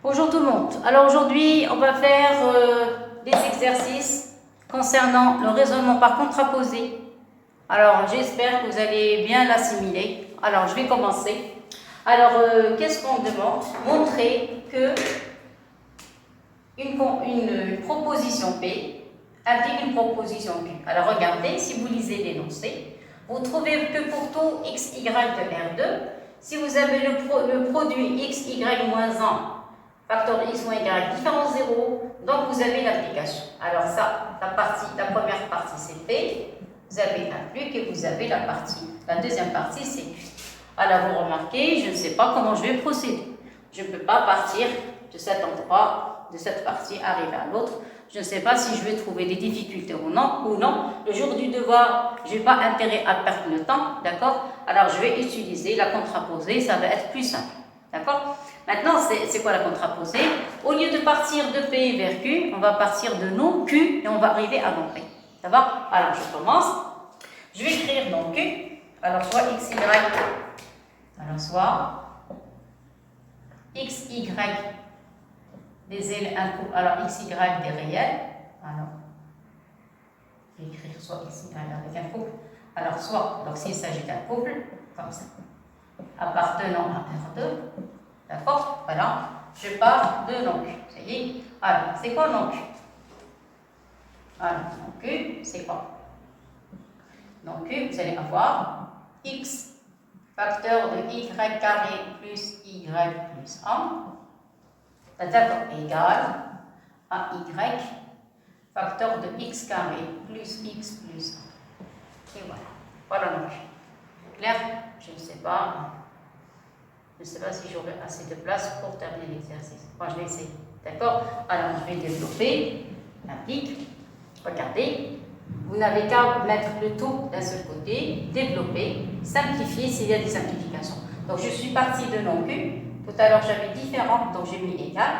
Bonjour tout le monde. Alors aujourd'hui, on va faire des exercices concernant le raisonnement par contraposé. Alors j'espère que vous allez bien l'assimiler. Alors je vais commencer. Alors qu'est-ce qu'on demande? Montrer que une proposition P implique une proposition Q. Alors regardez, si vous lisez l'énoncé, vous trouvez que pour tout x, y de R2, si vous avez le produit x, y moins 1 facteur de x moins y différent 0, donc vous avez l'application. Alors ça, la première partie c'est P, vous avez un plus et vous avez la deuxième partie c'est Q. Alors vous remarquez, je ne sais pas comment je vais procéder. Je ne peux pas partir de cet endroit, de cette partie, arriver à l'autre. Je ne sais pas si je vais trouver des difficultés ou non. Le jour du devoir, je n'ai pas intérêt à perdre le temps, d'accord? Alors je vais utiliser la contraposée, ça va être plus simple, d'accord? Maintenant, c'est quoi la contraposée? Au lieu de partir de P vers Q, on va partir de non Q et on va arriver à non P. Ça va? Alors, je commence. Je vais écrire non Q. Alors, soit x, y. Alors, soit x, y alors x, y des réels. Alors, je vais écrire soit x, y avec un couple. Alors, soit, donc s'il s'agit d'un couple, comme ça, appartenant à R2. D'accord? Voilà. Je pars de non Q. Ça y est. Alors, c'est quoi non Q? Alors, non Q, c'est quoi? Non Q, vous allez avoir x facteur de y carré plus y plus 1, d'accord, égal à y facteur de x carré plus x plus 1. Et voilà. Voilà non Q. Clair? Je ne sais pas. Je ne sais pas si j'aurai assez de place pour terminer l'exercice. Moi, je vais essayer. D'accord? Alors, je vais développer. Implique. Regardez. Vous n'avez qu'à mettre le tout d'un seul côté, développer, simplifier s'il y a des simplifications. Donc, je suis partie de non Q. Tout à l'heure, j'avais différent, donc j'ai mis égal.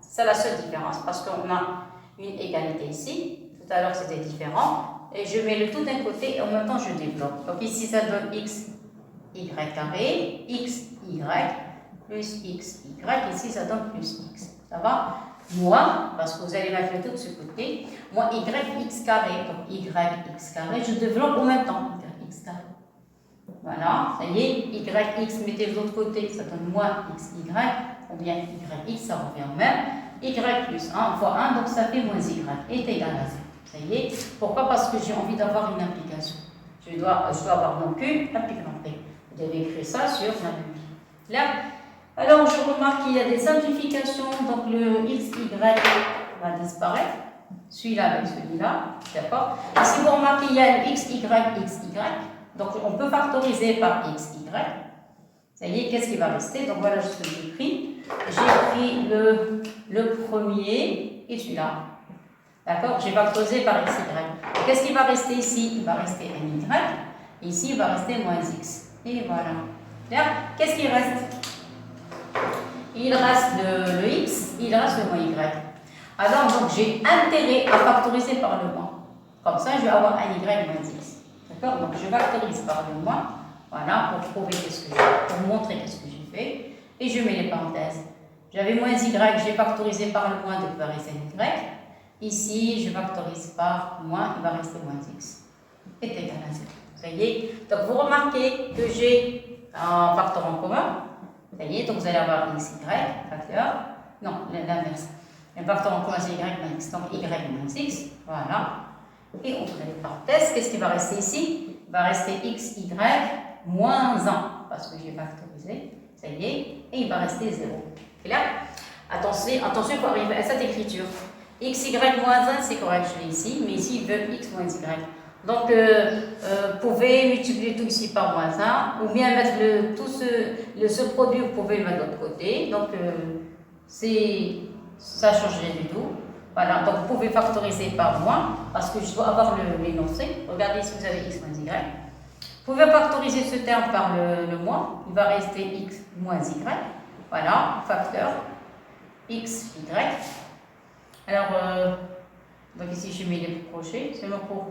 C'est la seule différence parce qu'on a une égalité ici. Tout à l'heure, c'était différent. Et je mets le tout d'un côté et en même temps, je développe. Donc, ici, ça donne x, y carré, x, y, plus x, y, ici ça donne plus x. Ça va? Moins, parce que vous allez mettre le tout de ce côté, moins y, x carré, donc y, x carré, je développe en même temps, y, x carré. Voilà, ça y est, y, x, mettez de l'autre côté, ça donne moins x, y, ou bien y, x, ça revient au même, y plus 1 fois 1, donc ça fait moins y, est égal à 0. Ça y est, pourquoi? Parce que j'ai envie d'avoir une application. Je dois avoir non Q, applique non P. Vous devez écrire ça sur la Bible. Là, alors je remarque qu'il y a des simplifications, donc le x, y va disparaître, celui-là avec celui-là, d'accord? Et si vous remarquez, il y a le x, y, donc on peut factoriser par x, y. Ça y est, qu'est-ce qui va rester? Donc voilà ce que j'ai écrit. J'ai écrit le premier et celui-là. D'accord? J'ai factorisé par x, y. Qu'est-ce qui va rester ici? Il va rester un y. Ici, il va rester moins x. Et voilà. Qu'est-ce qu'il reste? Il reste le x, il reste le moins y. Alors, donc, j'ai intérêt à factoriser par le moins. Comme ça, je vais avoir un y moins x. D'accord? Donc, je factorise par le moins. Voilà, pour prouver pour montrer qu'est-ce que j'ai fait. Et je mets les parenthèses. J'avais moins y, j'ai factorisé par le moins, donc il va rester un y. Ici, je factorise par moins, il va rester moins x. Est égal à 0. Ça y est. Donc, vous remarquez que j'ai un facteur en commun. Ça y est. Donc, vous allez avoir x, y, facteur. Non, l'inverse. Un facteur en commun, c'est y moins x. Donc, y moins x. Voilà. Et on fait les parenthèses. Qu'est-ce qui va rester ici? Il va rester x, y moins 1. Parce que j'ai factorisé. Ça y est. Et il va rester 0. Clair? Attention, il faut arriver à cette écriture. X, y moins 1, c'est correct, je l'ai ici, mais ici, il veut x moins y. Donc, vous pouvez multiplier tout ici par moins 1, ou bien mettre ce produit, vous pouvez le mettre de l'autre côté. Donc, ça ne change rien du tout. Voilà, donc vous pouvez factoriser par moins, parce que je dois avoir l'énoncé. Regardez si vous avez x moins y. Vous pouvez factoriser ce terme par le moins, il va rester x moins y. Voilà, facteur x, y. Alors, donc ici, je mets les crochets, c'est mon cours.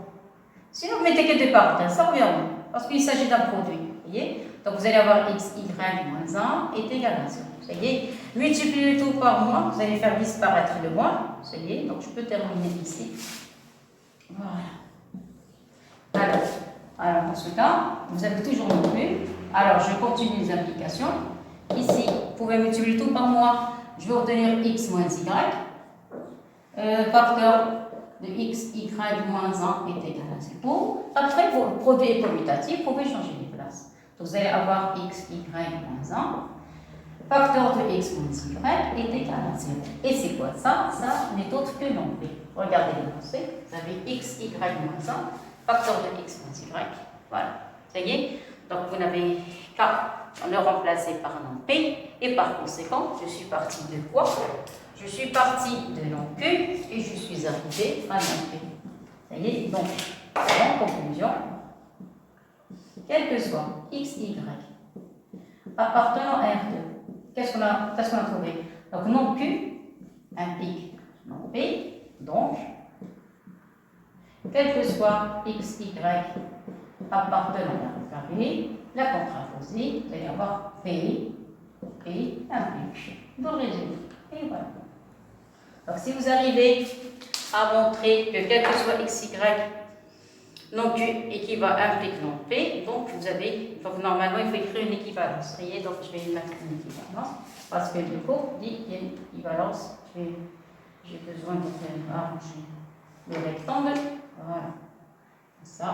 Sinon, vous mettez que des parenthèses, ça revient, parce qu'il s'agit d'un produit. Vous voyez? Donc vous allez avoir x, y moins 1 est égal à 0. Ça y est, multipliez le tout par moins, vous allez faire disparaître le moins. Ça y est, donc je peux terminer ici. Voilà. Alors dans ce cas, vous avez toujours non plus. Alors je continue les implications. Ici, vous pouvez multiplier le tout par moins. Je vais obtenir x moins y. Facteur de x, y moins 1 est égal à 0. Après, pour le produit commutatif, vous pouvez changer les places. Donc vous allez avoir x, y moins 1. Facteur de x moins y est égal à 0. Et c'est quoi ça? Ça n'est autre que non p. Regardez le français. Vous avez x, y moins 1. Facteur de x moins y. Voilà. Ça y est. Donc vous n'avez qu'à le remplacer par non p. Et par conséquent, je suis parti de quoi? Je suis parti de non q et je suis arrivé à non p. Ça y est. Donc, en conclusion, quel que soit x, y appartenant à R2, qu'est-ce qu'on a trouvé? Donc, non q implique non p. Donc, quel que soit x, y appartenant à carré, la contraposée, vous allez avoir p implique le résultat. Et voilà. Donc, si vous arrivez à montrer que quel que soit x, y, non q équivalent implique non p, donc vous avez, donc normalement il faut écrire une équivalence. Vous voyez, donc je vais mettre une équivalence parce que le cours dit qu'il y a une équivalence. J'ai besoin de arranger le rectangle. Voilà. Ça.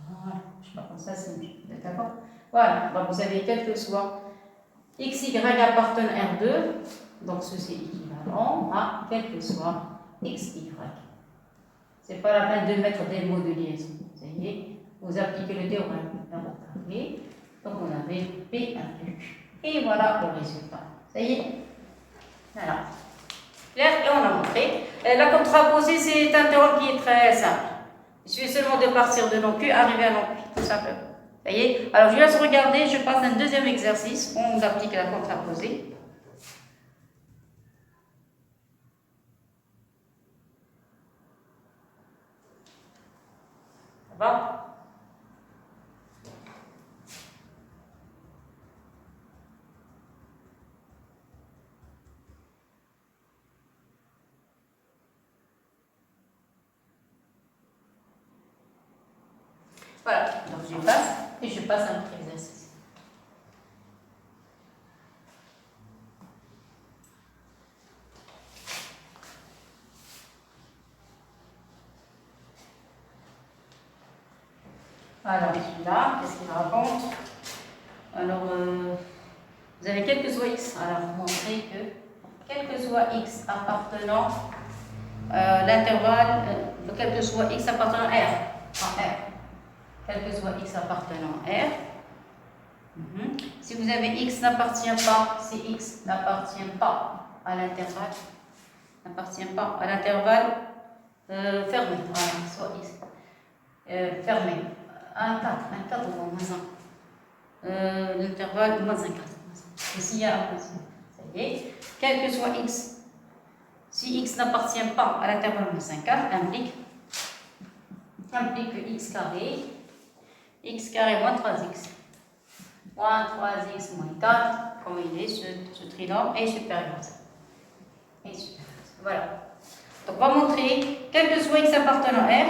Voilà. Je sais pas comme ça, c'est mieux. D'accord? Voilà. Donc vous avez quel que soit x, y appartenant à R2, donc ceci est équivalent à quel que soit x, y. Ce n'est pas la peine de mettre des mots de liaison. Vous voyez, vous appliquez le théorème R au carré, donc on avait P implique. Et voilà le résultat. Ça y est. Voilà. Là, on a montré. La contraposée, c'est un théorème qui est très simple. Il suffit seulement de partir de non Q, arriver à non Q, tout simplement. Ça y est. Alors, je laisse regarder, je passe un deuxième exercice. On applique la contraposée. Ça va? Voilà, donc je passe et je passe à notre exercice. Alors, celui-là, qu'est-ce qu'il raconte? Alors, vous avez quel que soit x. Alors, vous montrez que quel que soit x appartenant l'intervalle, quel que soit x appartenant à R. Quel que soit x appartenant à R. Si vous avez x n'appartient pas, si x n'appartient pas à l'intervalle, fermé, voilà, soit x, fermé, 1, 4 ou moins 1, l'intervalle moins 1, 4. Ici, il y a un moins 1. Ça y est, quel que soit x, si x n'appartient pas à l'intervalle moins 1, 4, implique que x carré moins 3x. Moins 3x moins 4, comme il est, ce trinôme est supérieur à ça. Voilà. Donc, on va montrer, quel que soit x appartenant à R,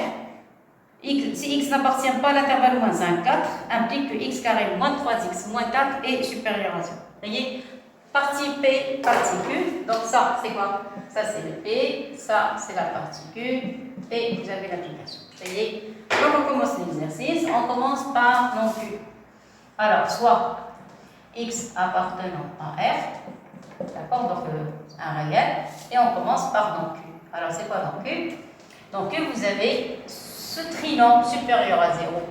si x n'appartient pas à l'intervalle moins 1, 4, implique que x carré moins 3x moins 4 est supérieur à 0. Vous voyez, partie P, partie Q. Donc, ça, c'est quoi? Ça, c'est le P, ça, c'est la partie Q, et vous avez l'application. Vous voyez, donc on commence l'exercice. On commence par non Q. Alors, soit x appartenant à R, d'accord, donc un réel, et on commence par non Q. Alors, c'est quoi non Q? Donc, Q, vous avez ce trinôme supérieur à 0.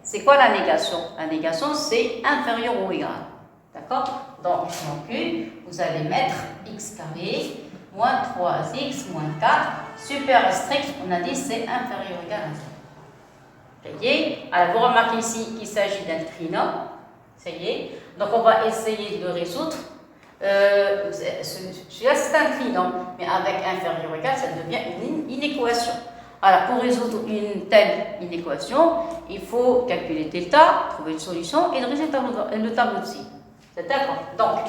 C'est quoi la négation? La négation, c'est inférieur ou égal. D'accord? Donc, non Q, vous allez mettre x carré moins 3x moins 4, super strict, on a dit c'est inférieur ou égal à 0. Ça y est. Alors, vous remarquez ici qu'il s'agit d'un trinôme. Ça y est. Donc, on va essayer de résoudre. Celui-là, c'est un trinôme. Mais avec inférieur ou égal, ça devient une équation. Alors, pour résoudre une telle inéquation, il faut calculer delta, trouver une solution et dresser le tableau de signes. C'est d'accord? Donc,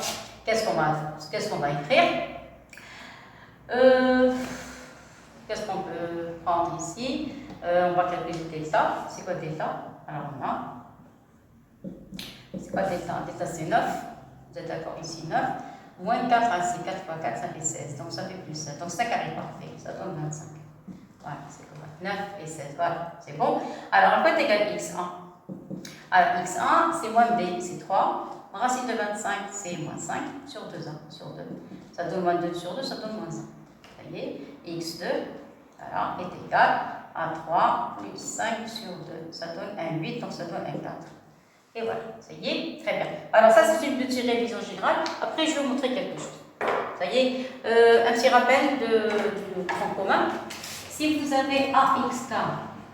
qu'est-ce qu'on va écrire? Qu'est-ce qu'on peut prendre ici? On va calculer delta. C'est quoi delta? Alors, on a. C'est quoi delta? Delta, c'est 9. Vous êtes d'accord? Ici, 9. Moins 4, c'est 4 fois 4, ça fait 16. Donc, ça fait plus 7. Donc, 5 carré parfait. Ça donne 25. Voilà, c'est correct. 9 et 16. Voilà, c'est bon. Alors, à quoi est égal x1? Alors, x1, c'est moins b, c'est 3. Racine de 25, c'est moins 5 sur 2, 1 sur 2. Ça donne moins 2 sur 2, ça donne moins 1. Ça y est, x2 voilà, est égal à 3 plus 5 sur 2. Ça donne un 8, donc ça donne un 4. Et voilà, ça y est, très bien. Alors ça, c'est une petite révision générale. Après, je vais vous montrer quelque chose. Ça y est, un petit rappel du tronc commun. Si vous avez AXK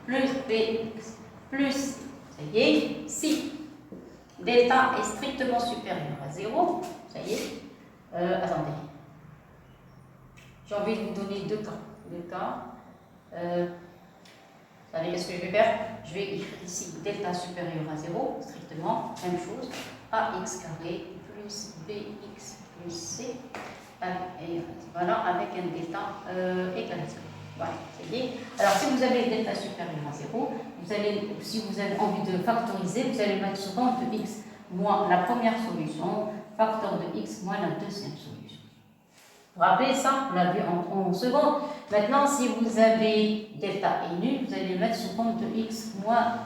plus BX plus, ça y est, si delta est strictement supérieur à 0, ça y est, attendez, j'ai envie de vous donner deux cas. Vous savez qu'est-ce que je vais faire? Je vais écrire ici delta supérieur à 0, strictement, même chose, ax carré plus bx plus c, et voilà, avec un delta égal à 0. Voilà, c'est dit. Alors, si vous avez delta supérieur à 0, si vous avez envie de factoriser, vous allez mettre sous forme de x moins la première solution, facteur de x moins la deuxième solution. Vous vous rappelez ça? On l'a vu en seconde. Maintenant, si vous avez delta est nul, vous allez le mettre sous forme de x moins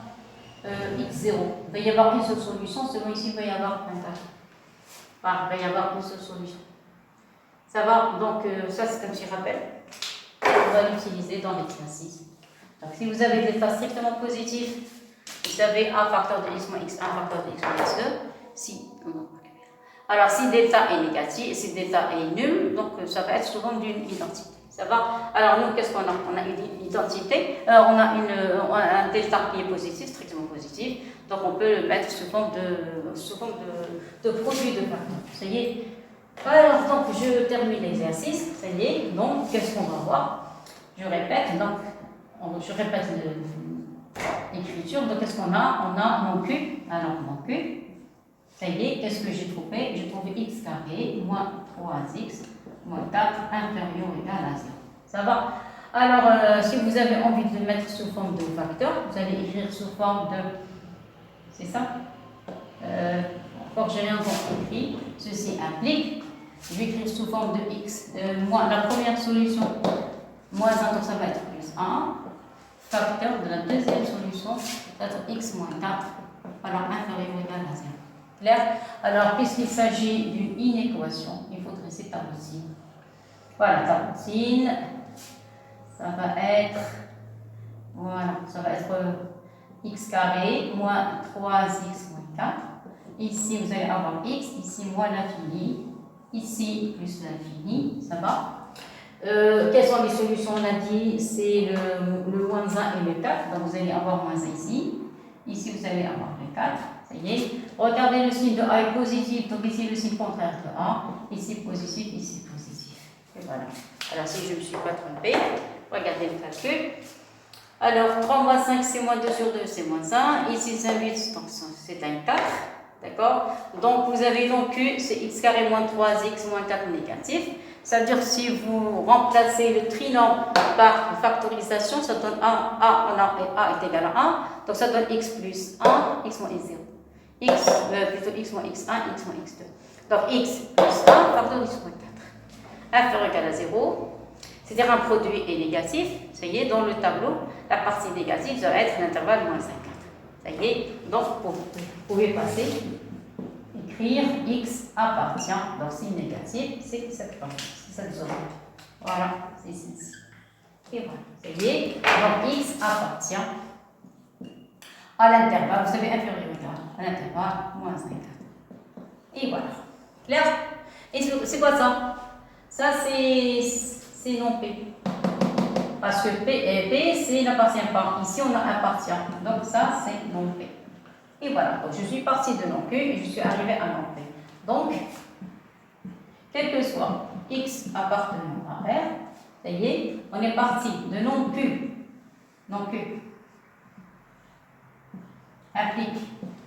x0. Il va y avoir une seule solution, selon ici, il va y avoir un cas. Enfin, il va y avoir une seule solution. Ça va? Donc, ça, c'est un petit rappel. On va l'utiliser dans l'exercice. Donc, si vous avez delta strictement positif, vous avez un facteur de x moins x1, facteur de x moins x2. Si, alors, si delta est négatif, si delta est nul, donc ça va être sous forme d'une identité. Ça va? Alors, nous, qu'est-ce qu'on a? On a une identité, on a un delta qui est positif, strictement positif, donc on peut le mettre sous forme de produit de facteurs. Ça y est? Alors, donc, je termine l'exercice. Ça y est, donc, qu'est-ce qu'on va voir? Je répète, donc, je répète l'écriture. Donc, qu'est-ce qu'on a? On a mon Q. Alors, mon Q. Ça y est, qu'est-ce que j'ai trouvé? J'ai trouvé x carré moins 3x moins 4 inférieur ou égal à 0. Ça va? Alors, si vous avez envie de le mettre sous forme de facteur, vous allez écrire sous forme de... C'est ça? Encore, j'ai rien compris. Ceci implique, je vais écrire sous forme de x, moins la première solution, moins 1, donc ça va être plus 1, facteur de la deuxième solution, ça va être x moins 4, alors inférieur ou égal à 0. Clair? Alors, puisqu'il s'agit d'une inéquation, il faut dresser tableau de signe. Voilà, tableau de signe, ça va être, voilà, ça va être x carré moins 3x moins 4. Ici, vous allez avoir x, ici moins l'infini, ici plus l'infini, ça va? Quelles sont les solutions? On a dit, c'est le moins 1 et le 4, donc vous allez avoir moins 1 ici. Ici, vous allez avoir le 4, ça y est. Regardez, le signe de A est positif, donc ici le signe contraire de A, ici positif, ici positif. Et voilà. Alors, si je ne me suis pas trompée, regardez le calcul. Alors, 3 moins 5, c'est moins 2 sur 2, c'est moins 1. Ici, c'est un 8, donc c'est un 4. D'accord? Donc, vous avez donc Q, c'est x carré moins 3x moins 4 négatif. C'est-à-dire, si vous remplacez le trinombre par factorisation, ça donne 1, A, et A est égal à 1. Donc, ça donne x plus 1, x moins x0. Plutôt x moins x1, x moins x2. Donc, x plus 1, facteur x moins 4. Inférieur ou égal à 0. C'est-à-dire, un produit est négatif. Ça y est, dans le tableau, la partie négative, ça va être l'intervalle moins 5. Ça y est, donc vous pouvez passer, écrire x appartient, donc signe négatif, c'est cette partie, c'est cette zone. Voilà, c'est ici. Et voilà, ça y est, donc x appartient à l'intervalle, vous savez, inférieur ou égal, à l'intervalle moins 5. Et voilà. Clair? Et c'est quoi ça? Ça, c'est non P. Parce que P, c'est n'appartient pas. Ici, on a appartient. Donc, ça, c'est non P. Et voilà. Donc, je suis partie de non Q et je suis arrivée à non P. Donc, quel que soit x appartenant à R, ça y est, on est parti de non Q non Q implique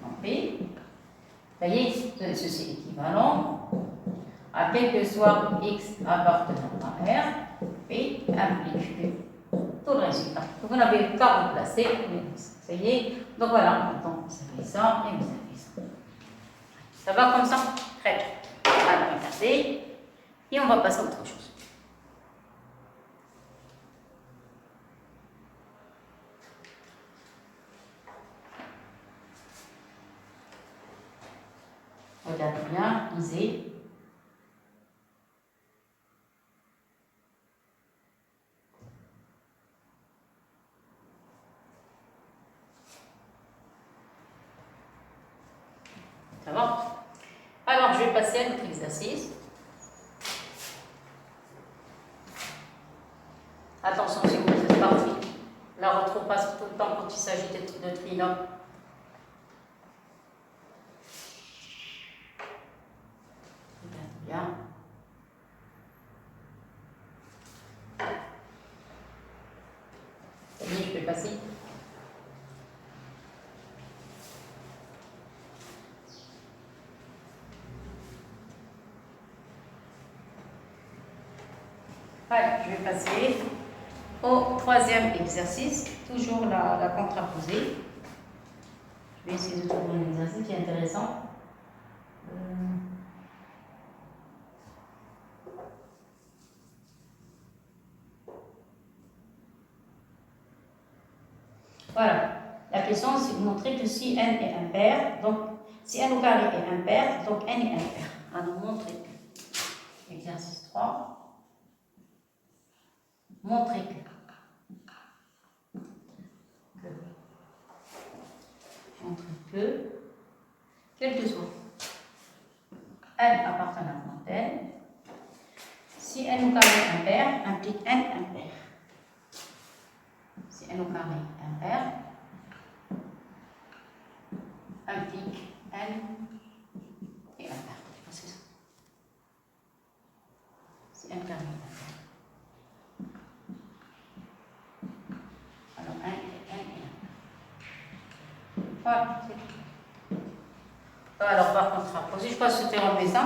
non P. Vous voyez, ceci est équivalent à quel que soit X appartenant à R, P implique Q. Tout le résultat. Donc, vous n'avez qu'à remplacer les deux. Ça y est. Donc, voilà. Donc, vous avez ça et vous avez ça. Ça va comme ça? Très bien. Alors, regardez. Et on va passer à autre chose. Regardez bien, lisez. Ça va? Alors, je vais passer à notre exercice. Attention, si vous êtes parti, la retrouve pas tout le temps quand il s'agit de trinôme. Bien. Ça y est, je peux passer. Allez, je vais passer au troisième exercice, toujours la contraposée. Je vais essayer de trouver un exercice qui est intéressant. Voilà. La question, c'est de montrer que si n est impair, donc si n au carré est impair, donc n est impair. Alors, montrer que. Exercice 3. Montrer que. Montrer que. Quel que soit n appartenant à n, si n au carré est impair, implique n impair. Si n au carré est impair, implique n et impair. C'est ça. Si n carré est impair. Alors n et n et impair. Voilà, c'est tout. Alors par contre, je pense que c'était relevé ça.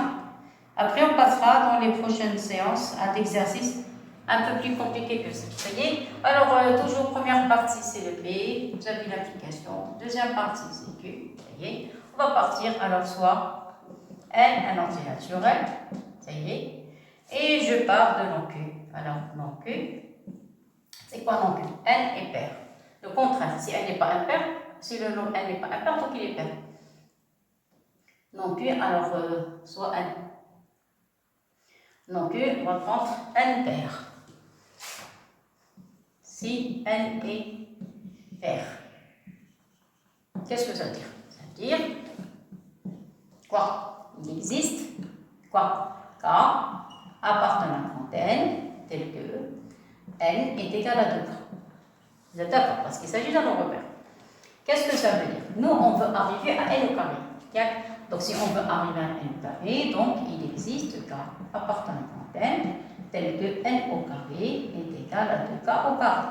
Après, on passera dans les prochaines séances à d'exercices un peu plus compliqués que ça. Ça y est. Alors, toujours première partie, c'est le P. Vous avez l'application. Deuxième partie, c'est Q. Ça y est. On va partir. Alors, soit N, un entier naturel. Ça y est. Et je pars de non Q. Alors, non Q. C'est quoi non Q? N est pair. Le contraire, si N n'est pas impair, si le nom N n'est pas impair, donc il est pair. Non Q, alors, soit N. Donc, on va prendre n pair. Si n est pair. Qu'est-ce que ça veut dire? Ça veut dire quoi? Il existe quoi? K appartenant à n tel que n est égal à 2K. Vous êtes d'accord? Parce qu'il s'agit d'un nombre pair. Qu'est-ce que ça veut dire? Nous, on veut arriver à n au carré. Donc, si on veut arriver à n au carré, donc il existe K appartenant à n tel que n au carré est égal à 2K au carré.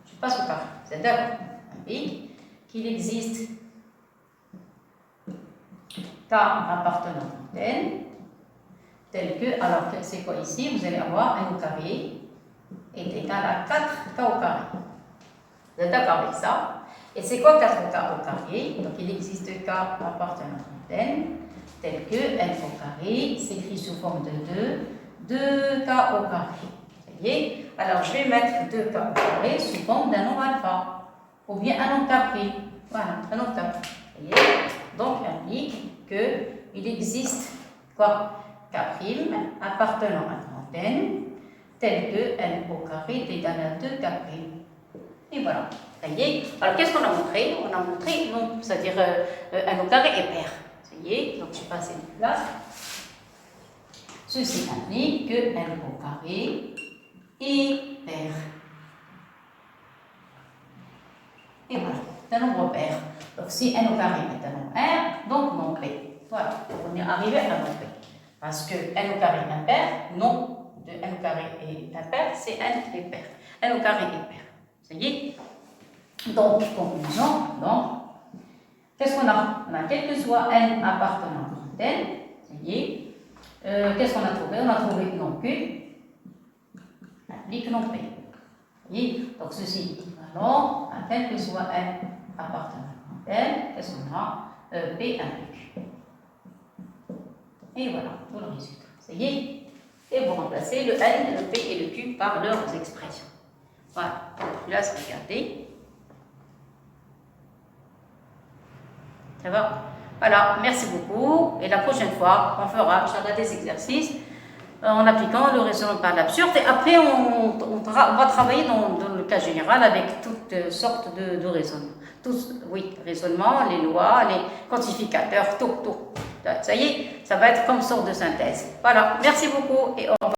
Je passe au carré. C'est d'accord. Implique qu'il existe K appartenant à n tel que, alors c'est quoi ici? Vous allez avoir n au carré est égal à 4K au carré. Vous êtes d'accord avec ça? Et c'est quoi 4K au carré? Donc il existe K appartenant à n tel que n au carré s'écrit sous forme de 2K au carré. Ça y est. Alors je vais mettre 2K au carré sous forme d'un nombre alpha. Ou bien un octave pris. Voilà, un octave. Ça y est. Donc implique qu'il existe quoi? K' appartenant à n tel que n au carré est égal à 2K'. Et voilà. Ça y est. Alors, qu'est-ce qu'on a montré? On a montré, non, c'est-à-dire n au carré est pair. Ça y est. Donc, j'ai passé une place. Ceci implique que n au carré est pair. Et voilà. C'est un nombre pair. Donc, si n au carré est un nombre pair, donc non P. Voilà. On est arrivé à non P. Parce que n au carré est impair, non de n au carré est impair, c'est n est pair. N au carré est pair. Ça y est. Donc, conclusion, donc, qu'est-ce qu'on a? On a quel que soit n appartenant à n, ça y est. Qu'est-ce qu'on a trouvé? On a trouvé que non Q implique non P. Vous voyez? Donc, ceci est équivalent à quel que soit n appartenant à n, qu'est-ce qu'on a? P implique. Et voilà, tout le résultat. Ça y est. Et vous remplacez le n, le p et le q par leurs expressions. Voilà, donc je vous laisse regarder. Ça va? Voilà, merci beaucoup. Et la prochaine fois, on fera des exercices en appliquant le raisonnement par l'absurde. Et après, on va travailler dans le cas général avec toutes sortes de raisonnements. Oui, raisonnements, les lois, les quantificateurs, tout. Ça y est, ça va être comme sorte de synthèse. Voilà, merci beaucoup et au revoir.